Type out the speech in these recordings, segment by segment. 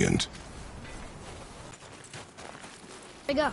Brilliant. I go.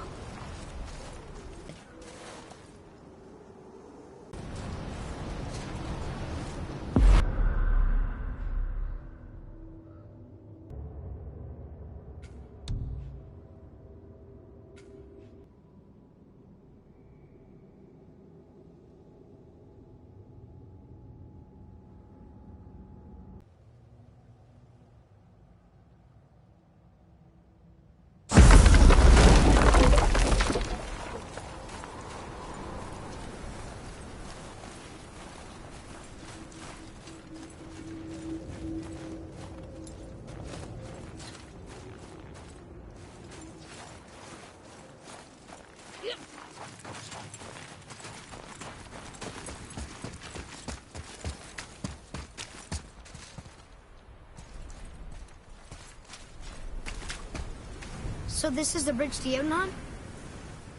So this is the bridge to Jotunheim?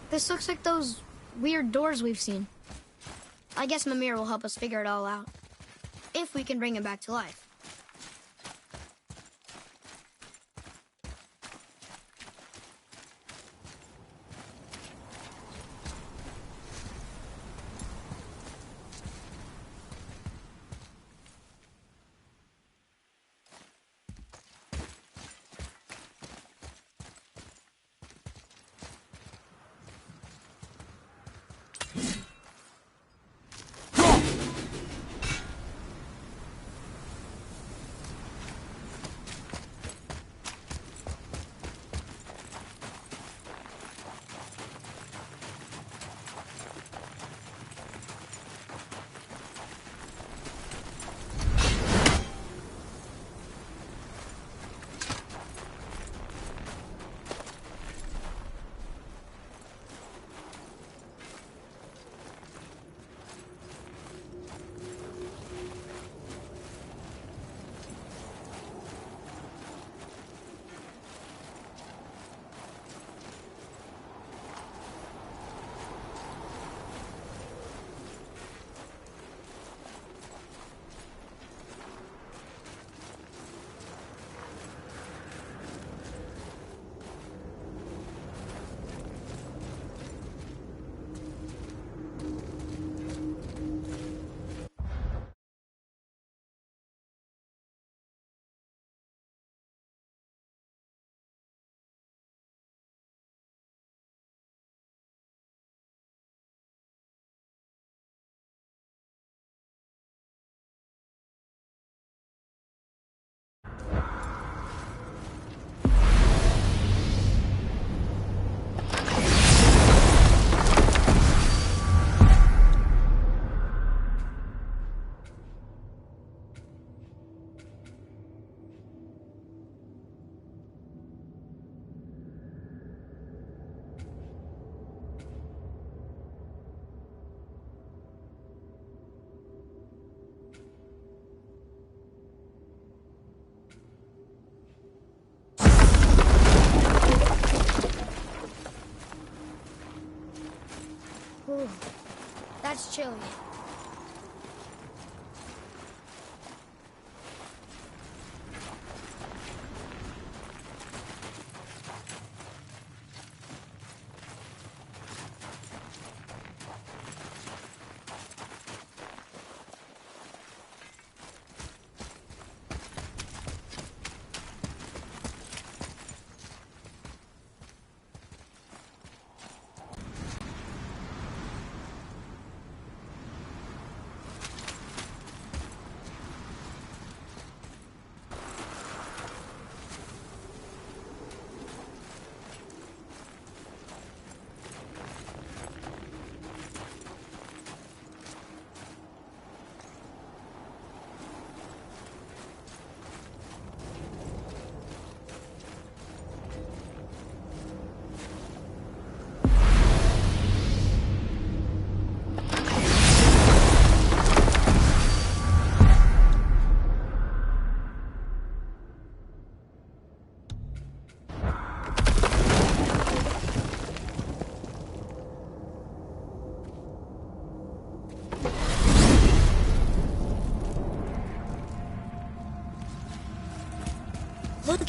This looks like those weird doors we've seen. I guess Mimir will help us figure it all out. If we can bring him back to life. Ooh, that's chilly.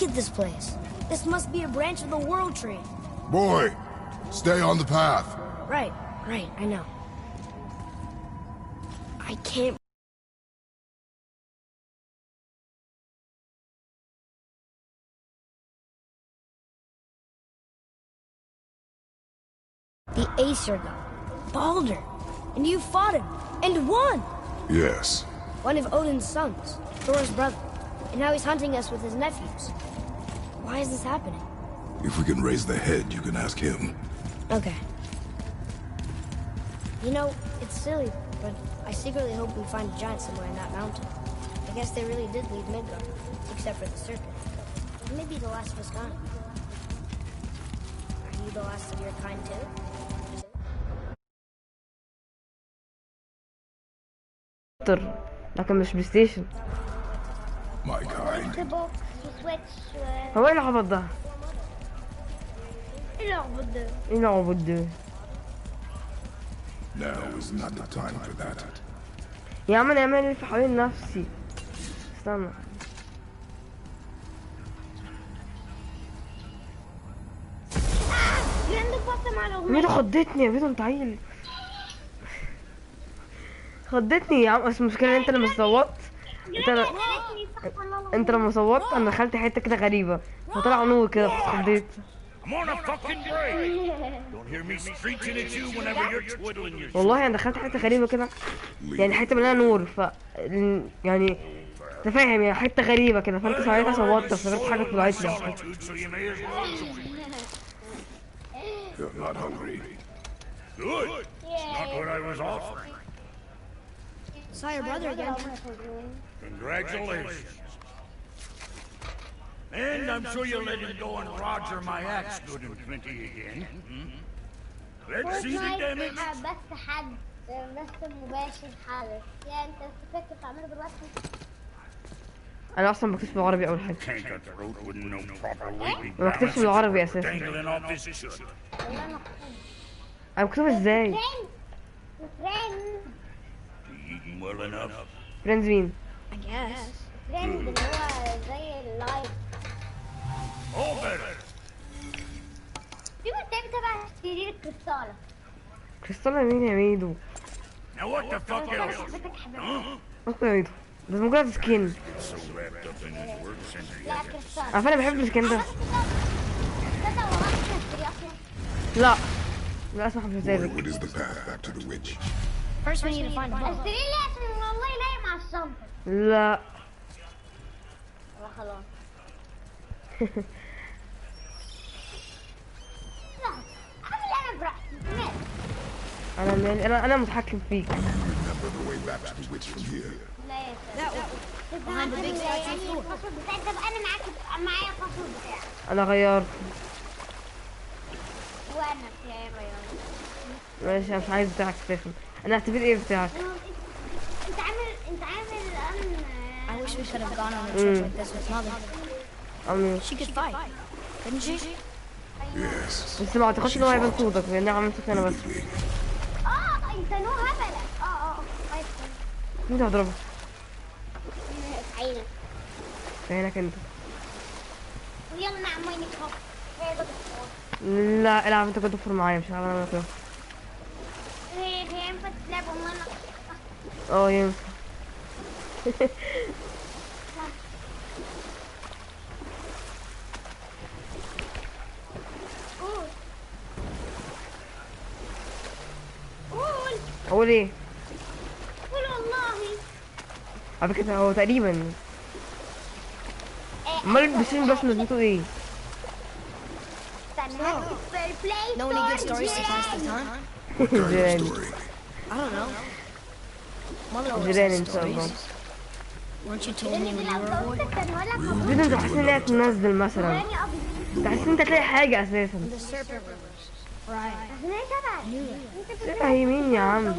Look at this place. This must be a branch of the World Tree. Boy, stay on the path. Right, I know. I can't... The Aesir god, Baldur. And you fought him, and won! Yes. One of Odin's sons, Thor's brother. And now he's hunting us with his nephews. Why is this happening? If we can raise the head, you can ask him. Okay. You know, it's silly, but I secretly hope we find a giant somewhere in that mountain. I guess they really did leave Midgard, except for the serpent. Maybe the last of his kind. Are you the last of your kind too? لكن مش بلاي ستيشن. My kind. هو ايه العبط ده؟ ايه العبط ده؟ ايه العبط ده؟ Now is not the time for that. يا عم انا عمال الف حوالين نفسي. استنى. مين خضتني يا بيتو انت عيل؟ خضتني يا عم. بس المشكلة ان انت لما صوتت انت لما صوتت انا دخلت حتة كده غريبة فطلع نور كده فاتخضيت. والله انا دخلت حتة غريبة كده يعني حتة مليانة نور يعني انت فاهم يعني حتة غريبة كده فانت ساعتها صوتت افتكرت حاجة طلعت لي. You're not hungry. Good. It's not what I was offering. Saw your brother again. Congratulations. And I'm sure you'll let him go and Roger my axe good and plenty again. Let's see the damage. بس حد بس مباشر حالك يعني انت فكرت تعمله دلوقتي. انا اصلا بكتبش بالعربي اول حاجة. ما بكتبش بالعربي اساسا. انا بكتبها ازاي؟ فريندز مين؟ I guess. فريند اللي هو زي اللايف. في مكتب تبع سرير الكريستالة. كريستالة مين يا ميدو؟ Now what the fuck else? اصلا يا ميدو ده مجرد سكين. لا كريستالة. عارفة انا بحب السكين ده. لا للأسف مش ذلك. What is the path back to the witch? First we need to find a book. السرير ليه عشان والله نايم على الشنطة. لا خلاص. لا اعمل انا براحتي ماشي. انا مالي انا متحكم فيك. Remember the way back to the witch from here. لا يا That one. Behind the big statue of Thor. الباسورد بتاعي. طب انا معايا الباسورد بتاعي. انا غيرت. وانا بتاعي غيرت. ماشي انا مش عايز بتاعك اساسا. انا اعتبر ايه بتاعك؟ انت عامل I wish we could have gone on a trip like this with Mother. She could fight, couldn't she? Yes. بس ما اعتقدش ان هو هيبان صوتك لان انا عملت انا بس. انت نو هبلة. كويس. مين هضربك؟ عينك. عينك انت. ويلا نعم وينك هو. هي ده الصوت. لا العب انت كنت تفر معايا مش هلعب انا كده. هي ينفع تلعب وانا. ينفع. اقول ايه؟ قول والله. على فكرة هو تقريبا امال البسين بس لازمته ايه؟ Know any good stories to pass the time? What kind of Then- story? I don't know. Mother always جيران has ان شاء الله. stories. Weren't you told me when you were a boy? بدون انت تحس ان هي تنزل مثلا تحس ان انت تلاقي حاجة اساسا. The serpent rivers. Right. هي مين يا عم؟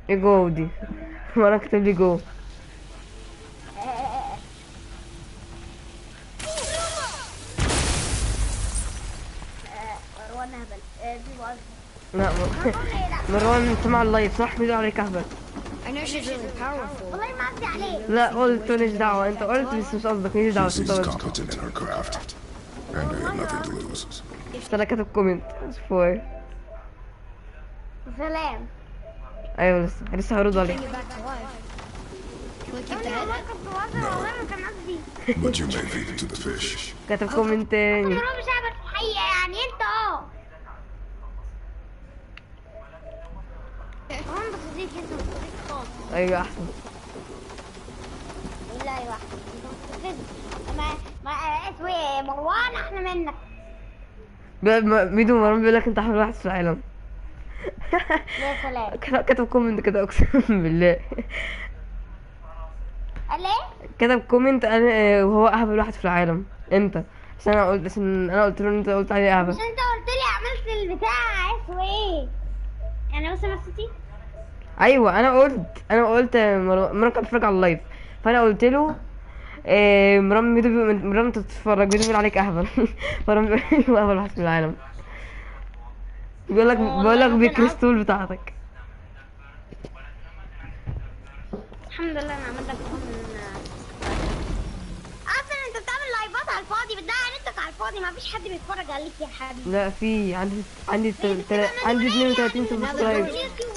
ايه جو دي؟ وانا اكتب لي جو. مروان هبل. دي باظ. لا مروان سمع اللايف صح؟ بيقول عليك اهبل. I know she's really powerful. والله ما أعدي عليه. لا قلت ماليش دعوة، انت قلت بس مش قصدك، ماليش دعوة، She انت seems قلت. competent in her craft. And I have nothing to lose. بس انا كاتب كومنت فور. سلام. ايوه لسه هرد عليه. Bring it back to life. Can we keep the أنا head? ما كنت بهزر والله ما كان قصدي. But you may feed it to the fish. كاتب كومنت تاني. مروان مش هعمل في الحقيقة يعني أنت مروان بصديق أنت بصديق خالص. ايوه احسن. لا أيوة ما اسمه إيه مروان أحلى منك. ميدو مروان بيقول لك انت احلى واحد في العالم. يا سلام. كتب كومنت كده اقسم بالله. قال إيه؟ كتب كومنت انا وهو اهبل واحد في العالم. انت بس انا قلت له ان انت قلت عليه اهبل. مش أنت قلت لي عملت البتاع اسمه إيه؟ يعني بس نفسيتي؟ ايوه انا قلت مروان كان بيتفرج على اللايف، فانا قلت له مروان انت بتتفرج ميدو بيقول عليك اهبل. مروان بيقول اهبل واحد في العالم. بيقول لك بالكريستول بتاعتك. الحمد لله انا عملت لك اصلا انت بتعمل لايفات على الفاضي بتضيع نتك على الفاضي ما فيش حد بيتفرج عليك يا حبيبي. لا في عندي 32 سبسكرايب.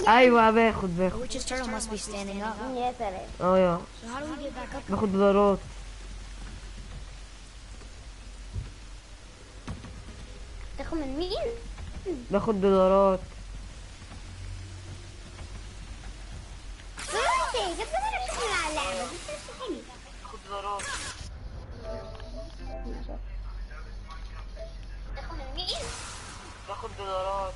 ايوه باخد. The witch's turtle must be standing up. يا سلام. يا So how do we get back up? باخد دولارات. تاخد من مين؟ باخد دولارات. انت جبت لنا شغل على اللعبه دي حلو. باخد دولارات. تاخد من مين؟ باخد دولارات.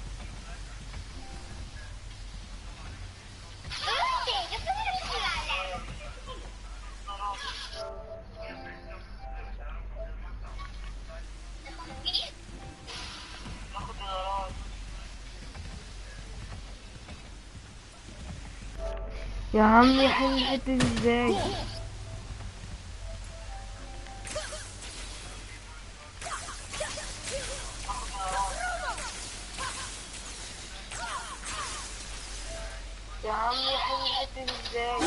انت جبت لنا شغل على اللعبه. تاخد من مين؟ باخد دولارات. يا عمي حل الحتة دي ازاي؟ يا عمي حل الحتة دي ازاي؟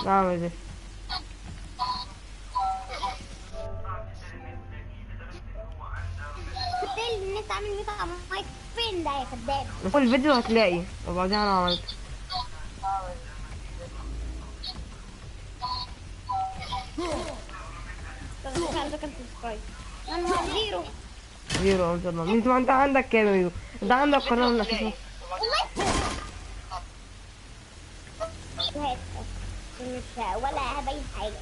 اعمل ايه؟ قلت لي ان انت عامل ميت على مايك فين ده يا كداب؟ في الفيديو هتلاقي وبعدين انا عملت. طب انت عندك كام سبسكرايب؟ انا زيرو. زيرو ان شاء الله. انت عندك كام يا ميدو؟ انت عندك قناه من اساسه؟ والله مش ولا هبين حاجة.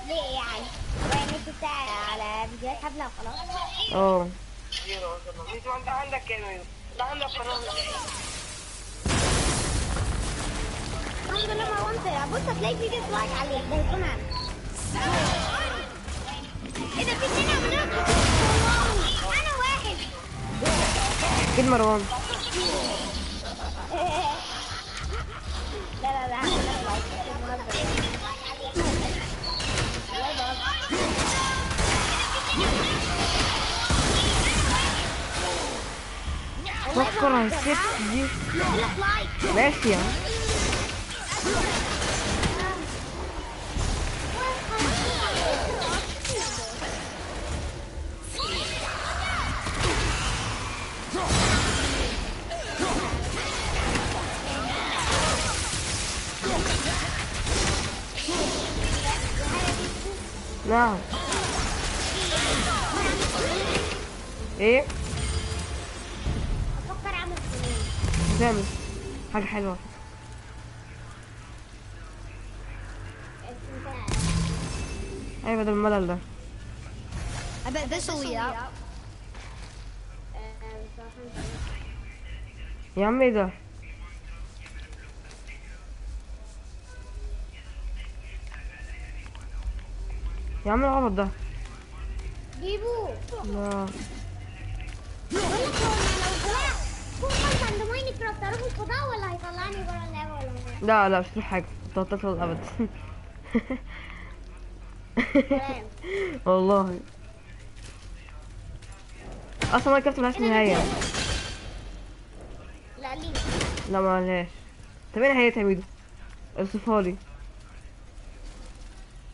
ليه يعني؟ وين بتاع على فيديوهات هبلة وخلاص. اه زيرو ان شاء الله. انت عندك كام يا ميدو؟ انت عندك قناه من اساسه؟ الحمد لله ما هو انت بص هتلاقي في ديسلايك عليك ده هيكون عندك. ايه ده في اتنين عملوها؟ انا واحد. اكيد مروان. لا عملنا لايك فكر على الست دي. ماشي يا عم. نعم. ايه؟ افكر اعمل فلوس. جامد. حاجة حلوة. ايوه بدل الملل ده. I bet this'll lead out. يا عم ايه ده؟ يا عم العبط ده. جيبوه. لا بقول لك هو انا لو طلعت فوق خالص عند ماينكرافت اروح الفضاء ولا هيطلعني بره اللعبه ولا ايه؟ لا مش في حاجة. توترت الأبد. سلام. والله اصلا ما كنت ملهاش نهاية. لا ليه؟ لا ما لهاش. طب ايه نهايتها يا ميدو؟ اوصفها لي.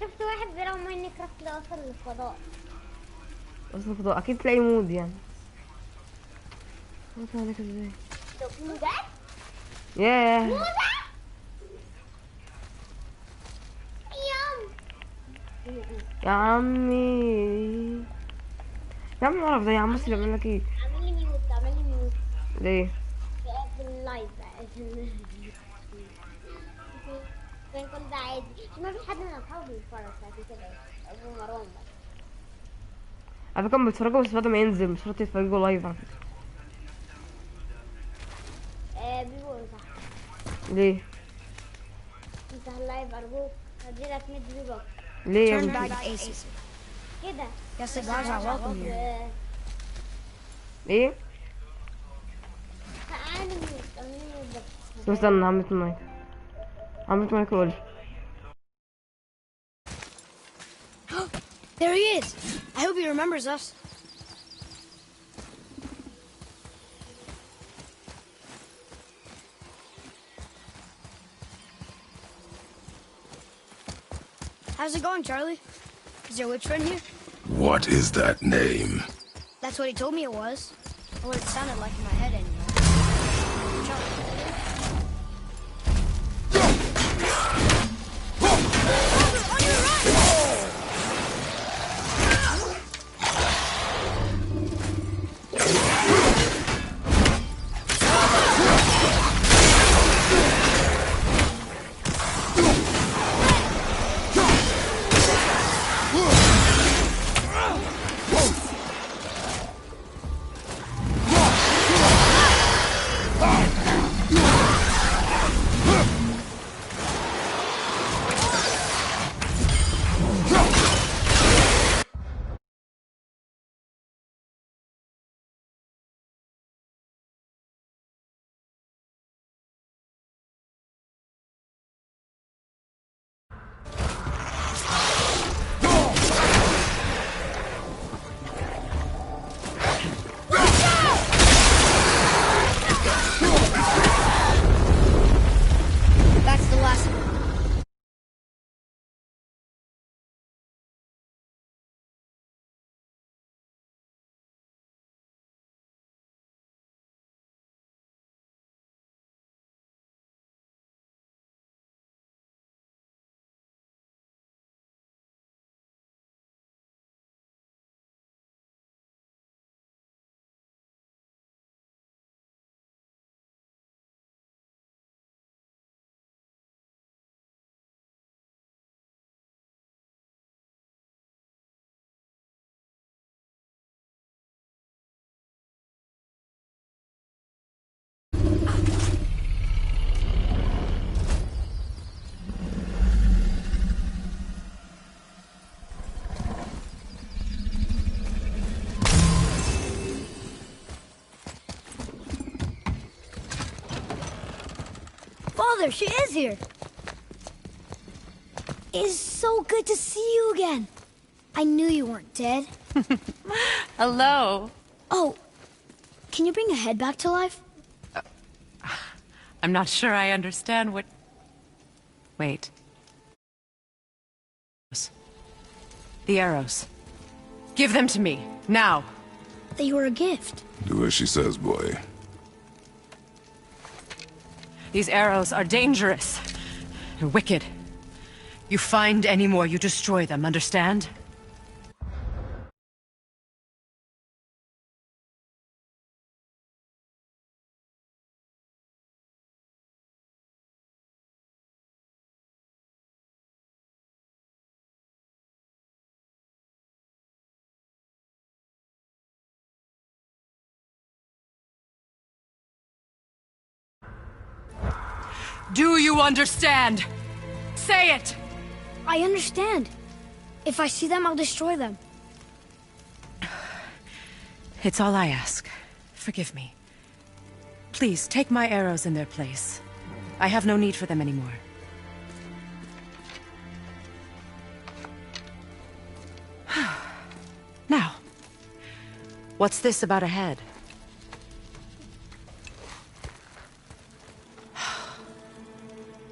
شفت واحد بيلعب ماينكرافت ده وصل للفضاء. اوصف فضاء اكيد تلاقي مود يعني. اوصل عليك ازاي؟ ده مودات؟ ياه مودات؟ يام. يا عمي. يا عم اعرف ده يا عم. بص بيعمل لك ايه؟ اعمل لي ميوت اعمل لي ميوت ليه؟ في اللايف عشان كل ده عادي عشان ما فيش حد من اصحابي بيتفرج عشان كده ابو مروان بس. على فكرة بيتفرجوا بس بعد ما ينزل مش شرط يتفرجوا لايف على فكرة. بيقول صح. ليه؟ انت اللايف ارجوك هديلك 100 بيبق ليه يا Turn ابني؟ back aces. كده. Guess the guys are welcome here. ايه؟ اعمل ميوت اعمل لي ميوت بس. طب استنى عملت مايك. عملت مايك وقولي. There he is. I hope he remembers us. How's it going, Charlie? Is your witch friend here? What is that name? That's what he told me it was. Or what it sounded like in my head anyway. Charlie. On your right! That's the last one. Father, she is here. It is so good to see you again. I knew you weren't dead. Hello. Oh, can you bring a head back to life? I'm not sure I understand what... Wait. The arrows. Give them to me, now. They were a gift. Do as she says, boy. These arrows are dangerous and wicked. You find any more, you destroy them, understand? Do you understand? Say it! I understand. If I see them, I'll destroy them. It's all I ask. Forgive me. Please, take my arrows in their place. I have no need for them anymore. Now, what's this about a head?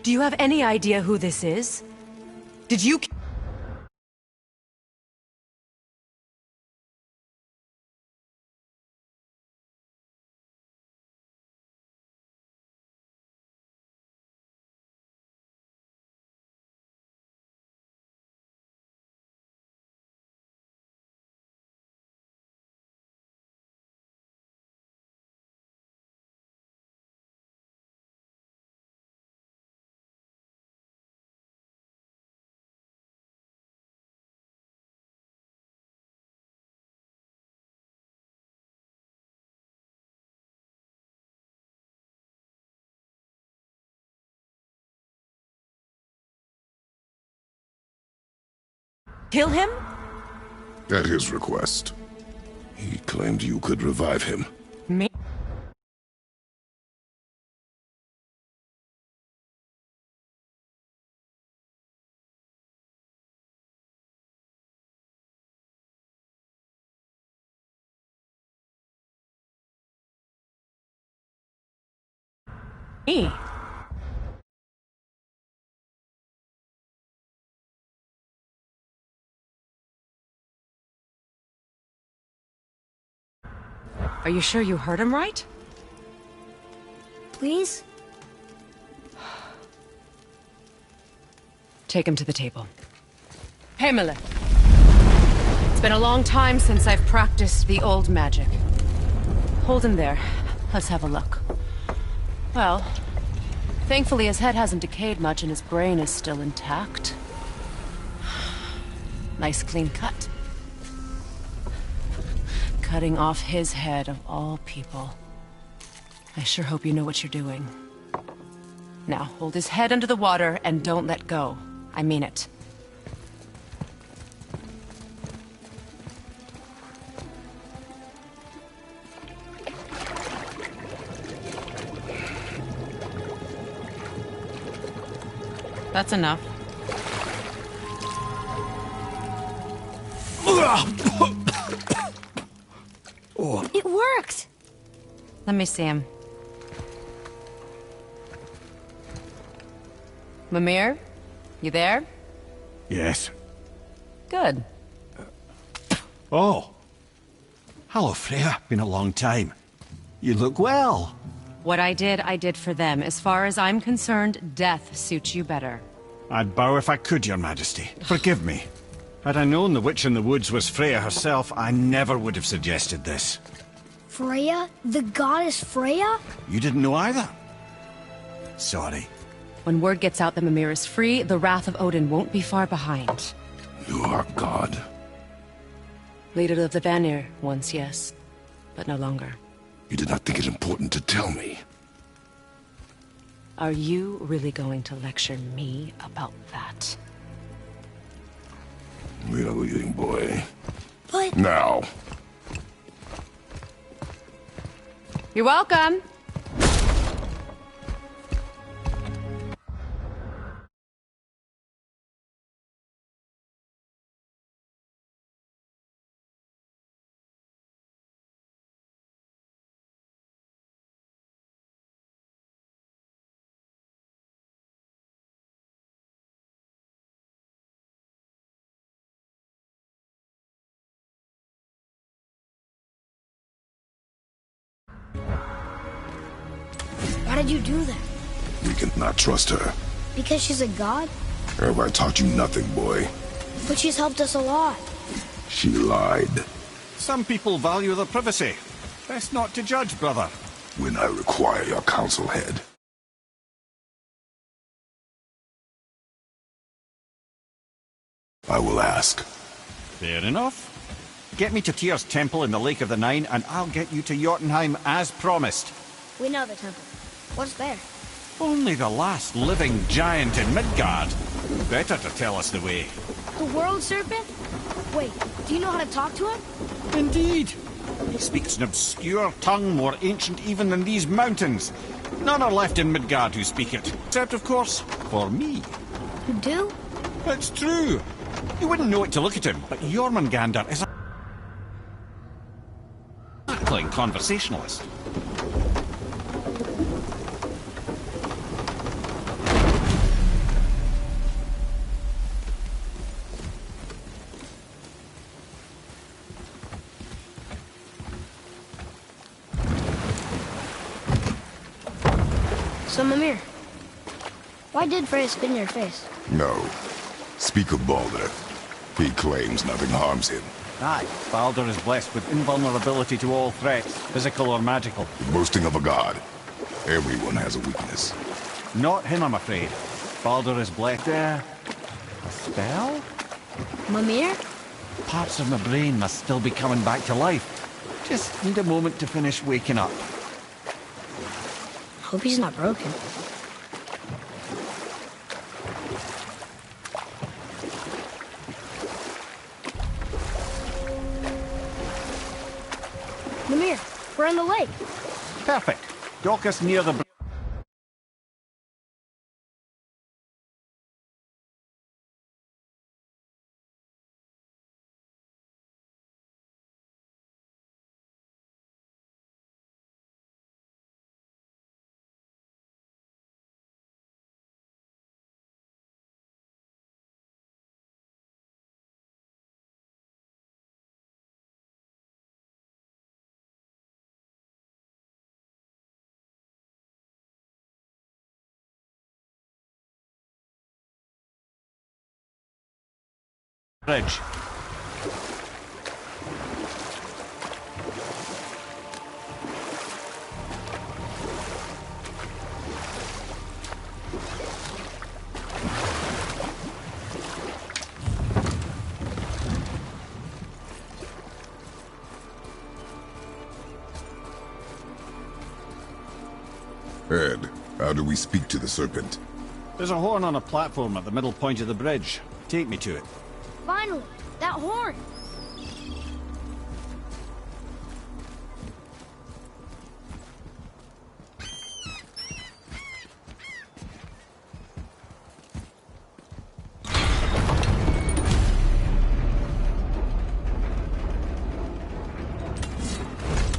Do you have any idea who this is? Did you... Kill him? At his request. He claimed you could revive him. Me? Me? Are you sure you heard him right? Please? Take him to the table. Himalith! It's been a long time since I've practiced the old magic. Hold him there. Let's have a look. Well, thankfully his head hasn't decayed much and his brain is still intact. Nice clean cut. Cutting off his head of all people. I sure hope you know what you're doing. Now, hold his head under the water and don't let go. I mean it. That's enough. It worked! Let me see him. Mimir? You there? Yes. Good. Oh. Hello, Freya. Been a long time. You look well. What I did for them. As far as I'm concerned, death suits you better. I'd bow if I could, Your Majesty. Forgive me. Had I known the witch in the woods was Freya herself, I never would have suggested this. Freya? The goddess Freya? You didn't know either? Sorry. When word gets out that Mimir is free, the wrath of Odin won't be far behind. You are God. Leader of the Vanir, once yes, but no longer. You did not think it important to tell me. Are you really going to lecture me about that? We are leaving, boy. But... Now. You're welcome. Why did you do that? We cannot trust her. Because she's a god? Have I taught you nothing, boy? But she's helped us a lot. She lied. Some people value their privacy. Best not to judge, brother. When I require your council head. I will ask. Fair enough. Get me to Tyr's temple in the Lake of the Nine, and I'll get you to Jotunheim as promised. We know the temple. What's there? Only the last living giant in Midgard. Better to tell us the way. The world serpent? Wait, do you know how to talk to him? Indeed. He speaks an obscure tongue more ancient even than these mountains. None are left in Midgard who speak it. Except, of course, for me. You do? It's true. You wouldn't know it to look at him, but Jormungandr is a sparkling conversationalist. So, Mimir, why did Freya spit in your face? No. Speak of Baldur. He claims nothing harms him. Aye, Baldur is blessed with invulnerability to all threats, physical or magical. Boasting of a god. Everyone has a weakness. Not him, I'm afraid. Baldur is blessed. A spell? Mimir? Parts of my brain must still be coming back to life. Just need a moment to finish waking up. Hope he's not broken. Mimir, we're in the lake. Perfect. Dock us near the... bridge. Ed, how do we speak to the serpent? There's a horn on a platform at the middle point of the bridge. Take me to it. Finally, that horn.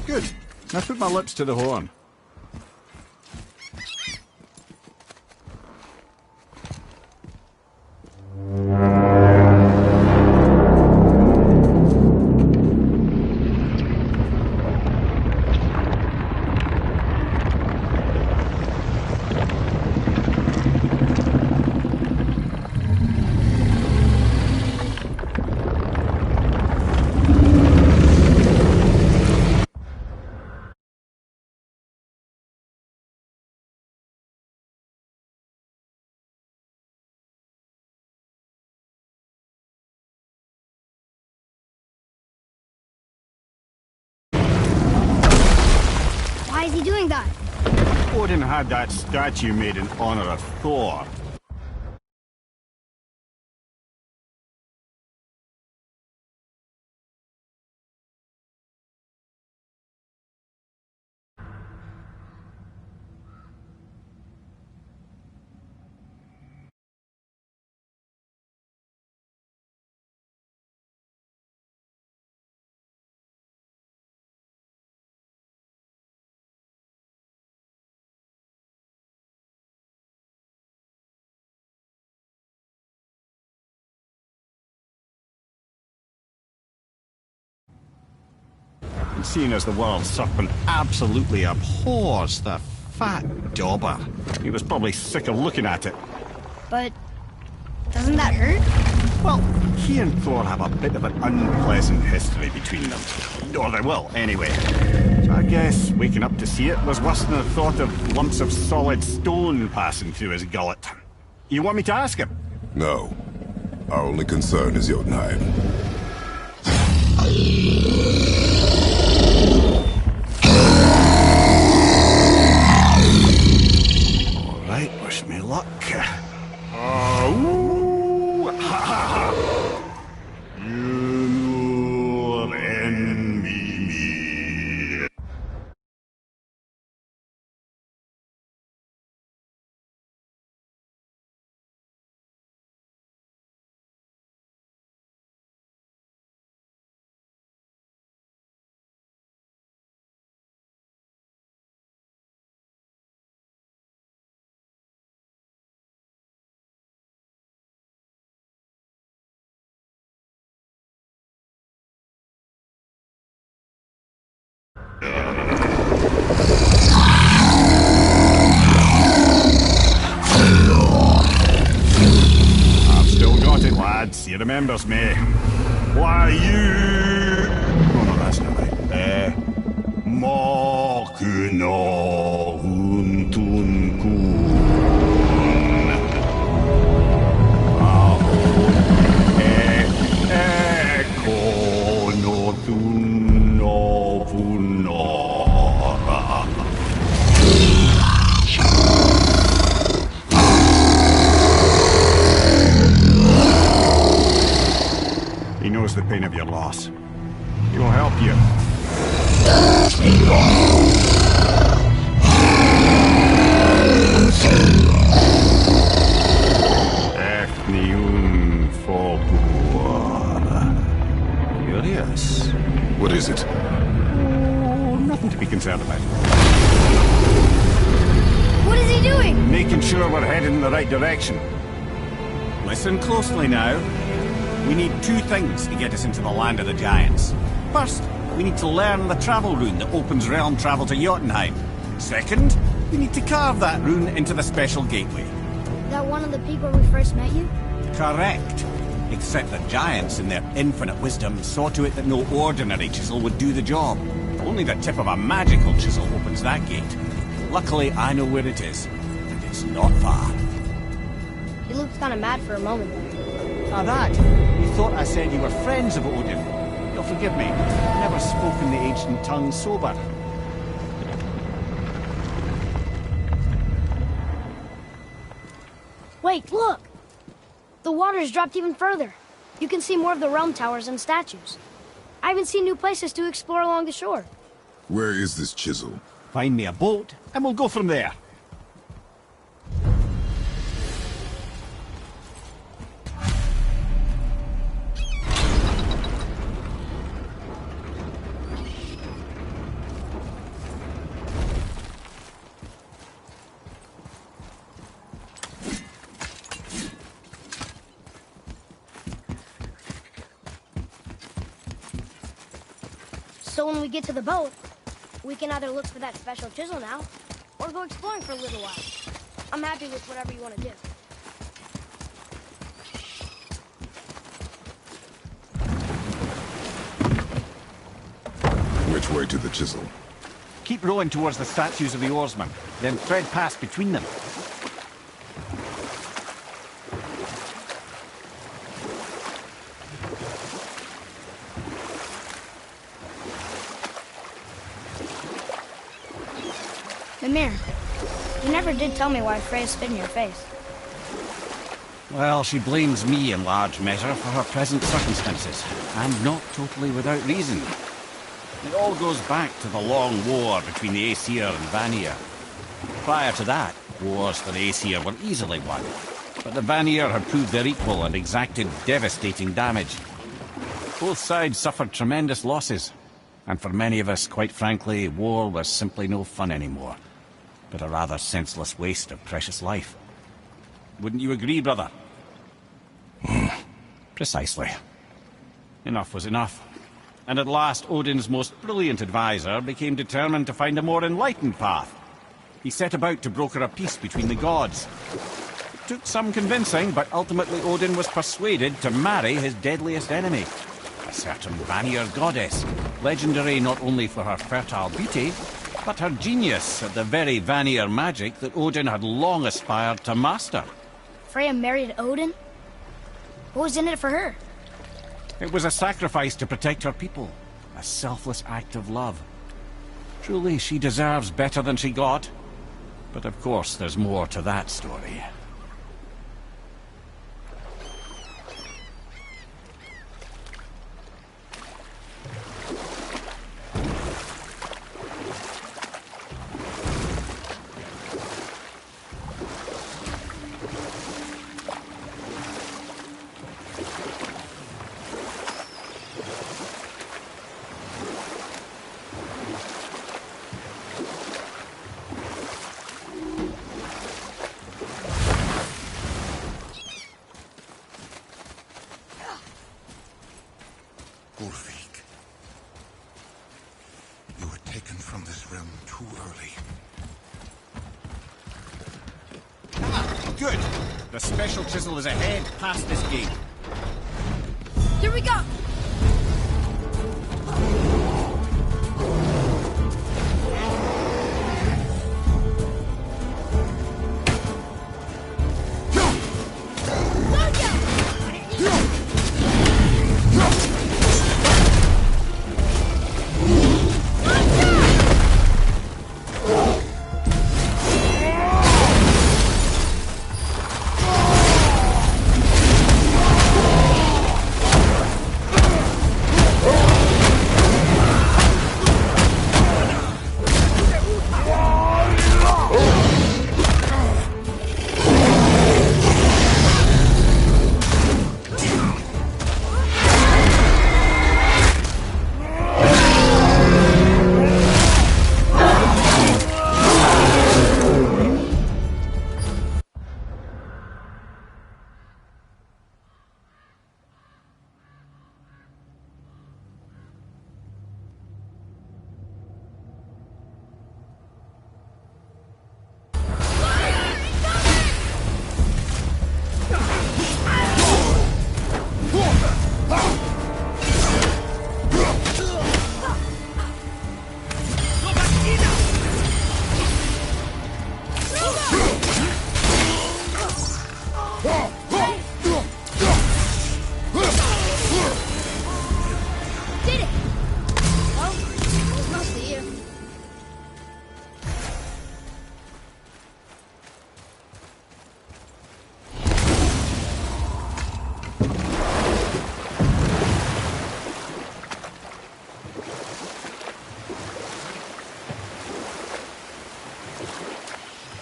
Good. Now put my lips to the horn. Why is he doing that? Odin had that statue made in honor of Thor. And seeing as the world serpent absolutely abhors the fat dauber, he was probably sick of looking at it. But doesn't that hurt? Well, he and Thor have a bit of an unpleasant history between them. Or they will, anyway. So I guess waking up to see it was worse than the thought of lumps of solid stone passing through his gullet. You want me to ask him? No. Our only concern is Jotunheim. Ooh, ha, ha, ha. Your enemy. I've still got it, lads. He remembers me. Why, you... Oh, no, that's not right. Makuna Huntun Kun. Ekono Tunno Punora. He knows the pain of your loss. He will help you. Ethnium Folklore. Curious. What is it? Oh, nothing to be concerned about. What is he doing? Making sure we're heading in the right direction. Listen closely now. We need two things to get us into the land of the giants. First, we need to learn the travel rune that opens realm travel to Jotunheim. Second, we need to carve that rune into the special gateway. That one of the peak where we first met you? Correct. Except the giants, in their infinite wisdom, saw to it that no ordinary chisel would do the job. Only the tip of a magical chisel opens that gate. Luckily, I know where it is, and it's not far. He looked kind of mad for a moment there. Now that, you thought I said you were friends of Odin. You'll forgive me, I've never spoken the ancient tongue sober. Wait, look! The water's dropped even further. You can see more of the realm towers and statues. I even see new places to explore along the shore. Where is this chisel? Find me a boat, and we'll go from there. So when we get to the boat, we can either look for that special chisel now, or go exploring for a little while. I'm happy with whatever you want to do. Which way to the chisel? Keep rowing towards the statues of the oarsmen, then thread past between them. Mimir, you never did tell me why Freya spit in your face. Well, she blames me in large measure for her present circumstances, and not totally without reason. It all goes back to the long war between the Aesir and Vanir. Prior to that, wars for the Aesir were easily won, but the Vanir had proved their equal and exacted devastating damage. Both sides suffered tremendous losses, and for many of us, quite frankly, war was simply no fun anymore, but a rather senseless waste of precious life. Wouldn't you agree, brother? Precisely. Enough was enough. And at last, Odin's most brilliant advisor became determined to find a more enlightened path. He set about to broker a peace between the gods. It took some convincing, but ultimately Odin was persuaded to marry his deadliest enemy, a certain Vanir goddess, legendary not only for her fertile beauty, but her genius at the very Vanir magic that Odin had long aspired to master. Freya married Odin? What was in it for her? It was a sacrifice to protect her people, a selfless act of love. Truly, she deserves better than she got. But of course, there's more to that story. Ulfric. You were taken from this realm too early. Ah, good. The special chisel is ahead, past this gate. Here we go!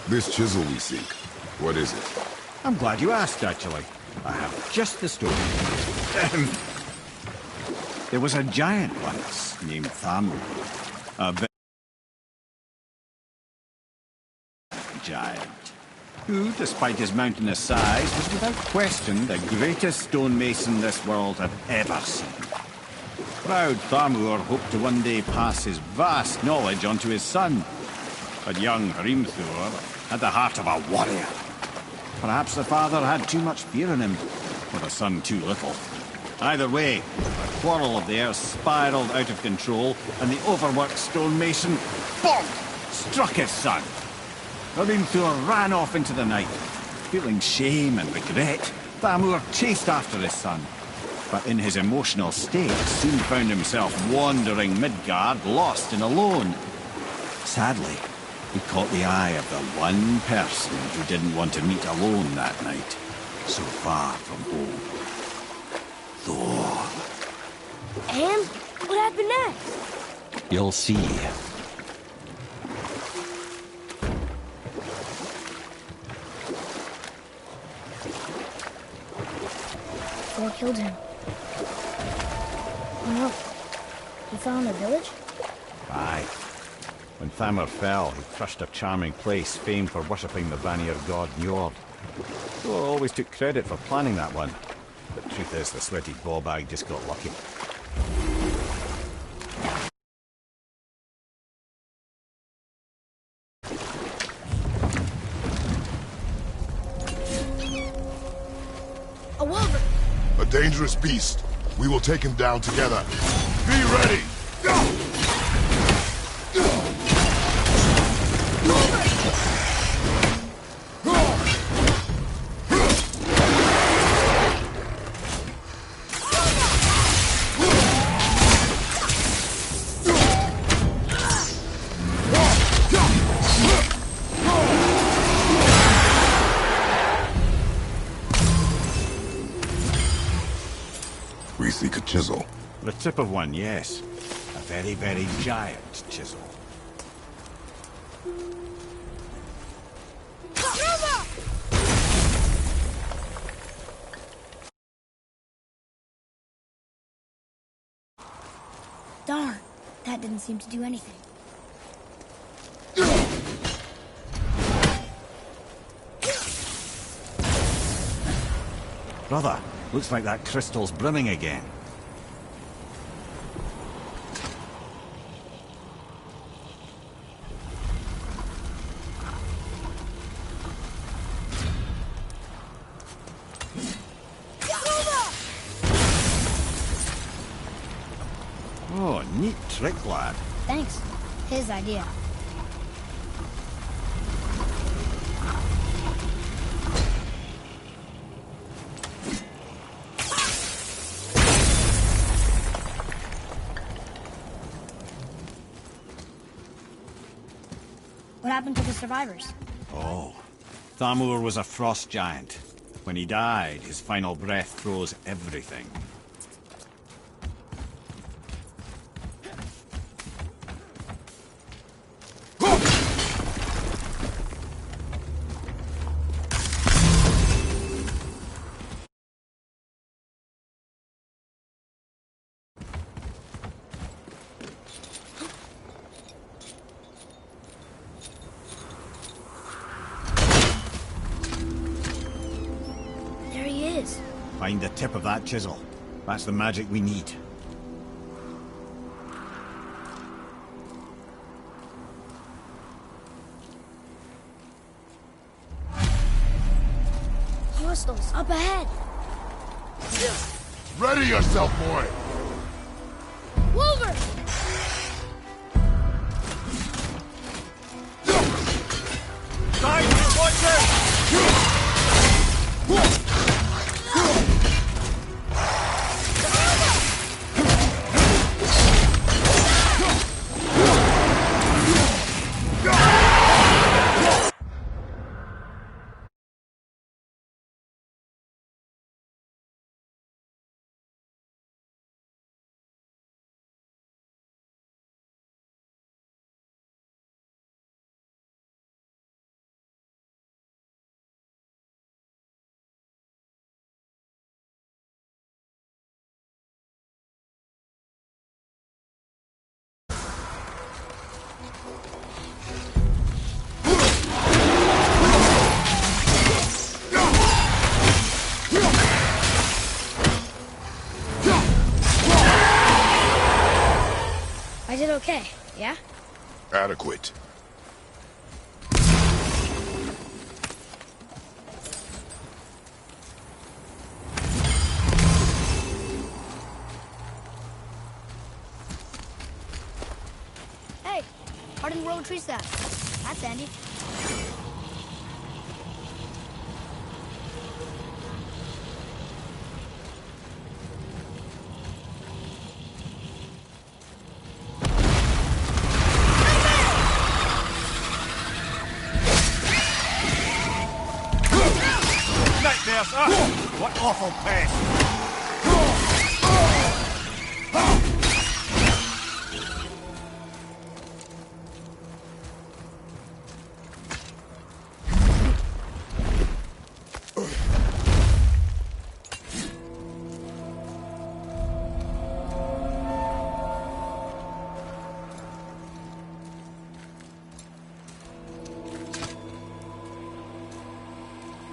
This chisel we seek, what is it? I'm glad you asked, actually. I have just the story. There was a giant once named Thamur. A very giant, who, despite his mountainous size, was without question the greatest stonemason this world had ever seen. Proud Thamur hoped to one day pass his vast knowledge on to his son. But young Hrimthur had the heart of a warrior. Perhaps the father had too much fear in him, or the son too little. Either way, the quarrel of the earth spiraled out of control, and the overworked stonemason, bonk, struck his son. Hrimthur ran off into the night. Feeling shame and regret, Thamur chased after his son. But in his emotional state, soon found himself wandering Midgard, lost and alone. Sadly, he caught the eye of the one person who didn't want to meet alone that night, so far from home. Thor. And what happened next? You'll see. Thor killed him. Oh no. He fell in the village? Aye. When Thamur fell, he crushed a charming place famed for worshipping the Vanir god Njord. Thor always took credit for planning that one. The truth is, the sweaty ballbag just got lucky. A wolverine! A dangerous beast. We will take him down together. Be ready! Go! We seek a chisel. The tip of one, yes. A very, very giant chisel. Darn, that didn't seem to do anything. Brother, looks like that crystal's brimming again. Neat trick, lad. Thanks. His idea. What happened to the survivors? Oh. Thamur was a frost giant. When he died, his final breath froze everything. Find the tip of that chisel. That's the magic we need. Hostiles up ahead. Ready yourself, boy! Wolver! Guys, watch out! I did okay, yeah? Adequate. Hey, hardened road tree staff. That's handy. Nightmares! Ah! What awful pest!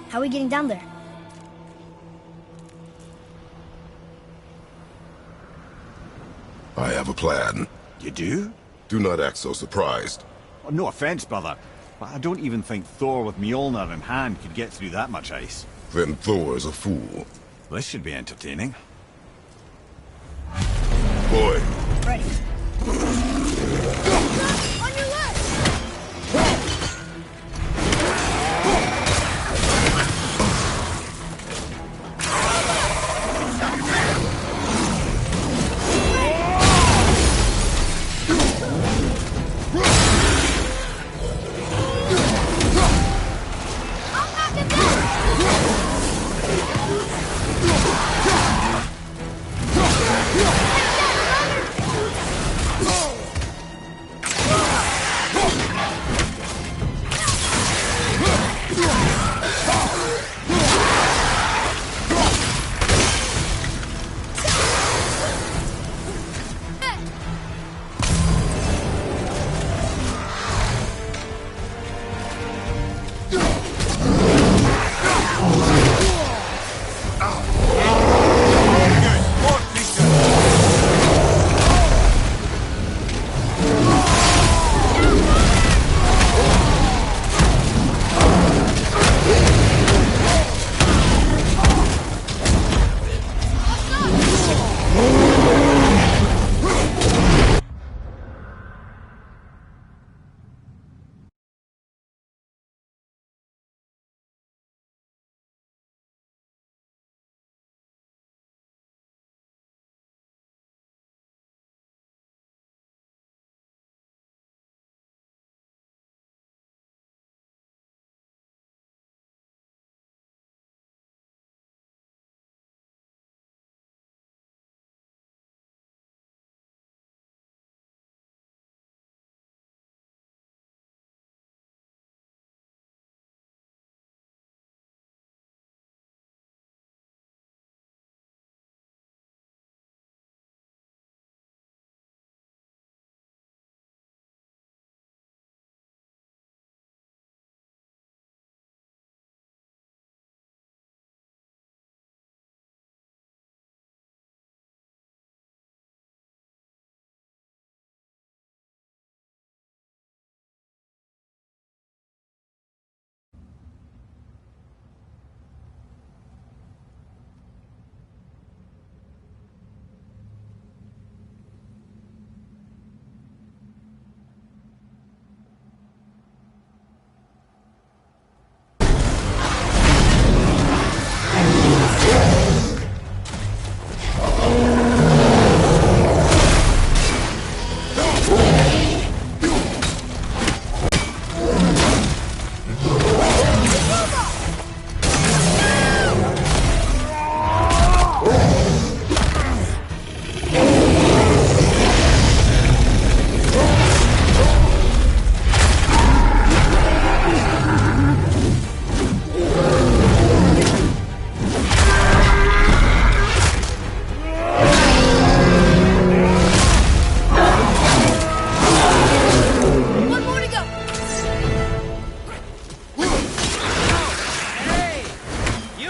How are we getting down there? I have a plan. You do? Do not act so surprised. Oh, no offense, brother, but I don't even think Thor with Mjolnir in hand could get through that much ice. Then Thor is a fool. This should be entertaining. Boy, Ready. On your left!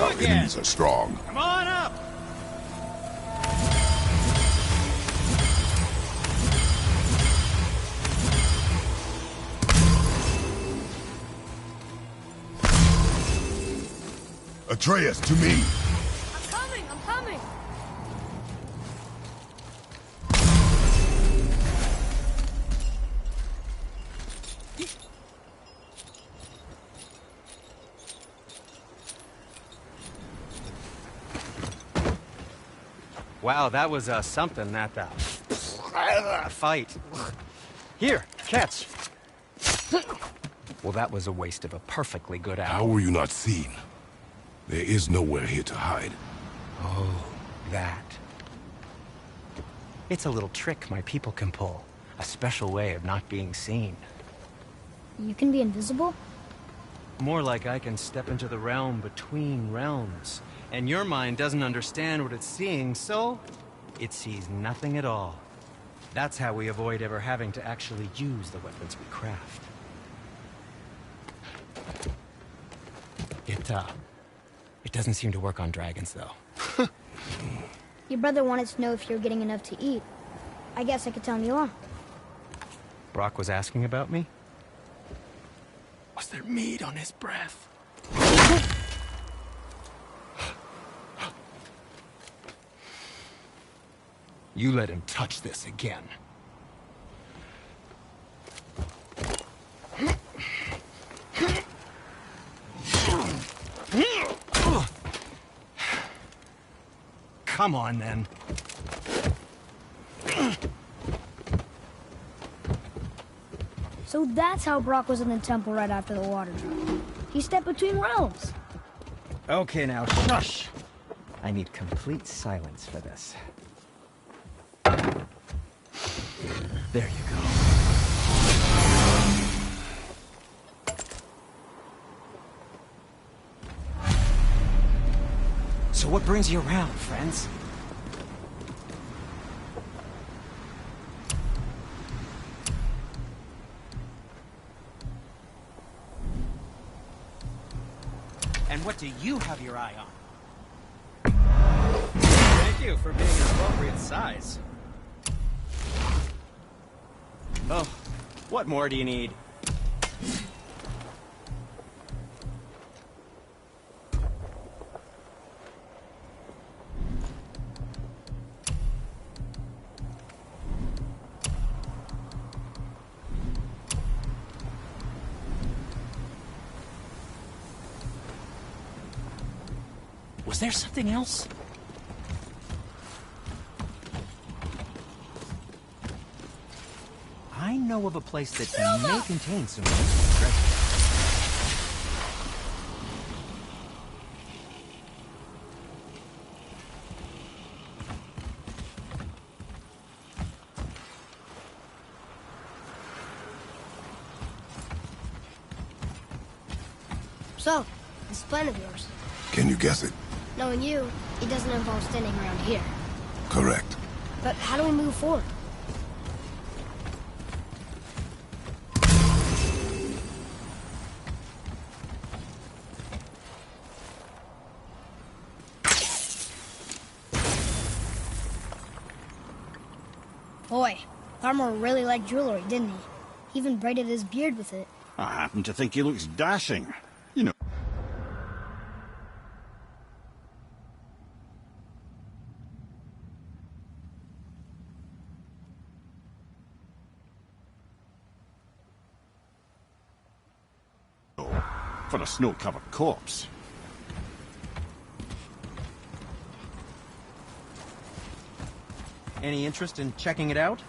Our enemies are strong. Come on up! Atreus, to me! I'm coming, I'm coming! Wow, that was something, that fight. Here, catch. Well, that was a waste of a perfectly good hour. How were you not seen? There is nowhere here to hide. Oh, that. It's a little trick my people can pull. A special way of not being seen. You can be invisible? More like I can step into the realm between realms. And your mind doesn't understand what it's seeing, so it sees nothing at all. That's how we avoid ever having to actually use the weapons we craft. It doesn't seem to work on dragons, though. Your brother wanted to know if you're getting enough to eat. I guess I could tell him you are. Brock was asking about me? Was there meat on his breath? You let him touch this again. Come on, then. So that's how Brock was in the temple right after the water drop. He stepped between realms. Okay, now, shush! I need complete silence for this. There you go. So what brings you around, friends? And what do you have your eye on? Thank you for being an appropriate size. Oh, what more do you need? Was there something else? I know of a place that may contain some useful treasure. So, this plan of yours. Can you guess it? Knowing you, it doesn't involve standing around here. Correct. But how do we move forward? Boy, Tharmor really liked jewelry, didn't he? He even braided his beard with it. I happen to think he looks dashing. You know. For a snow-covered corpse. Any interest in checking it out?